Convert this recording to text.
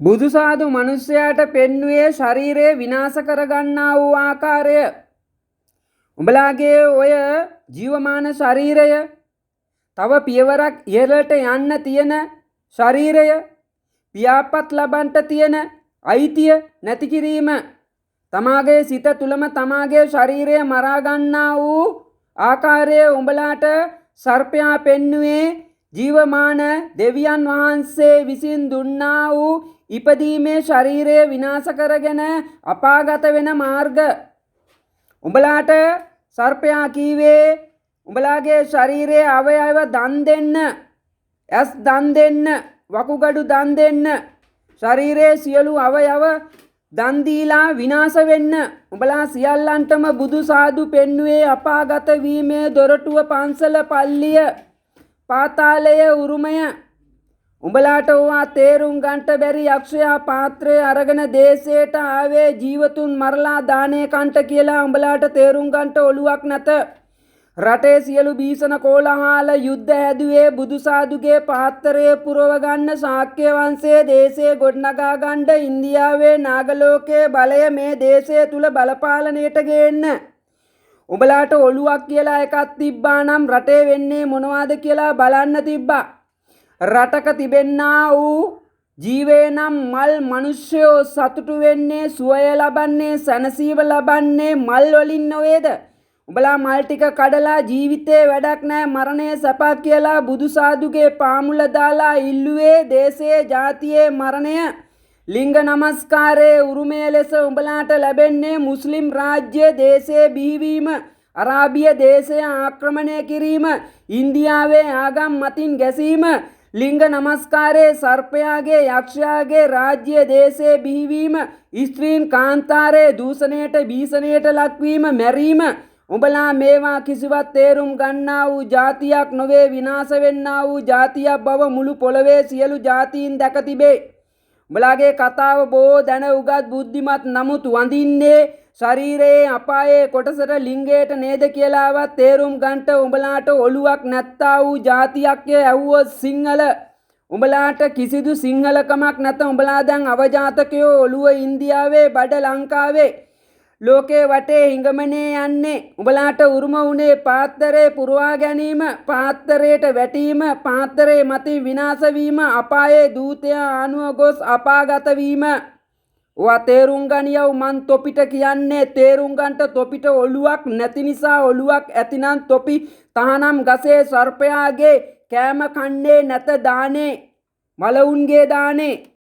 බුදුසාදු මිනිසයාට පෙන්වුවේ ශරීරය විනාශ කරගන්නා වූ ආකාරය. උඹලාගේ ඔය ජීවමාන ශරීරය තව පියවරක් ඉහළට යන්න තියෙන ශරීරය පියාපත් ලබන්ට තියෙන අයිතිය නැති කිරීම තමාගේ සිත තුළම තමාගේ ශරීරය මරා ගන්නා වූ ආකාරය උඹලාට සර්පයා පෙන්වුවේ ජීවමාන දෙවියන් වහන්සේ විසින් දුන්නා වූ ඉපදීමේ ශරීරය විනාශ කරගෙන අපාගත වෙන මාර්ග. උඹලාට සර්පයා කීවේ උඹලාගේ ශරීරයේ අවයව දන් දෙන්න, ඇස් දන් දෙන්න, වකුගඩු දන් දෙන්න, ශරීරයේ සියලු අවයව දන් දීලා විනාශ වෙන්න. උඹලා සියල්ලන්ටම බුදු සාදු පෙන්වුවේ අපාගත වීමේ දොරටුව, පන්සල, පල්ලිය, පාතාලය, උරුමය. උඹලාට ඕවා තේරුම් ගන්නට බැරි යක්ෂයා පාත්‍රය අරගෙන දේශයට ආවේ ජීවතුන් මරලා දානේ කන්ට කියලා උඹලාට තේරුම් ගන්නට ඔළුවක් නැත. රටේ සියලු බීසන කෝලහල යුද්ධ හැදුවේ බුදුසාදුගේ පාත්‍රය පුරව ගන්න, ශාක්‍ය වංශයේ දේශේ ගොඩනගා ගන්න, ඉන්දියාවේ නාගලෝකයේ බලය මේ දේශය තුල බලපාලනයට ගේන්න. උඹලාට ඔළුවක් කියලා එකක් තිබ්බා නම් රටේ වෙන්නේ මොනවද කියලා බලන්න තිබ්බා. රටක තිබෙන්නා වූ ජීවේ නම් මල් මිනිස්සයෝ සතුටු වෙන්නේ, සුවය ලබන්නේ, සැනසීම ලබන්නේ මල් වලින් නොවේද? උඹලා මල් ටික කඩලා ජීවිතේ වැඩක් නැහැ, මරණය සපක් කියලා බුදුසාදුගේ පාමුල දාලා ඉල්ලුවේ දේශයේ ජාතියේ මරණය. ලිංග නමස්කාරයේ උරුමය ලෙස උඹලාට ලැබෙන්නේ මුස්ලිම් රාජ්‍ය දේශයේ බිහිවීම, අරාබිය දේශය ආක්‍රමණය කිරීම, ඉන්දියාවේ ආගම් මතින් ගැසීම. ලිංග නමස්කාරයේ සර්පයාගේ යක්ෂයාගේ රාජ්‍ය දේශයේ බිහිවීම, ස්ත්‍රීන් කාන්තාරයේ දූෂණයට බීසණයට ලක්වීම, මැරීම. උඹලා මේවා කිසිවත් තේරුම් ගන්නා වූ ජාතියක් නොවේ, විනාශ වෙන්නා වූ ජාතියක් බව මුළු පොළවේ සියලු ජාතීන් දැක තිබේ. උඹලාගේ කතාව බොහෝ දැන උගත් බුද්ධිමත් නමුත් වඳින්නේ ශරීරයේ අපායේ කොටසට ලිංගයට නේද කියලාවත් තේරුම් ගන්නට උඹලාට ඔළුවක් නැත්තා වූ ජාතියක් ඇව්වොත් සිංහල. උඹලාට කිසිදු සිංහලකමක් නැත. උඹලා දැන් අවජාතකයෝ, ඔළුව ඉන්දියාවේ, බඩ ලංකාවේ, ලෝකේ වටේ හිඟමනේ යන්නේ. උඹලාට උරුම වුණේ පාත්තරේ පුරවා ගැනීම, පාත්තරයට වැටීම, පාත්තරේ මතින් විනාශ වීම, අපායේ දූතයා ආනුව ගොස් අපාගත වීම. ඔවා තේරුම් ගනියව. මන් තොපිට කියන්නේ තේරුම් ගන්නට තොපිට ඔළුවක් නැති නිසා. ඔළුවක් ඇතිනම් තොපි තහනම් ගසේ සර්පයාගේ කෑම කන්නේ නැත දානේ, මලවුන්ගේ දානේ.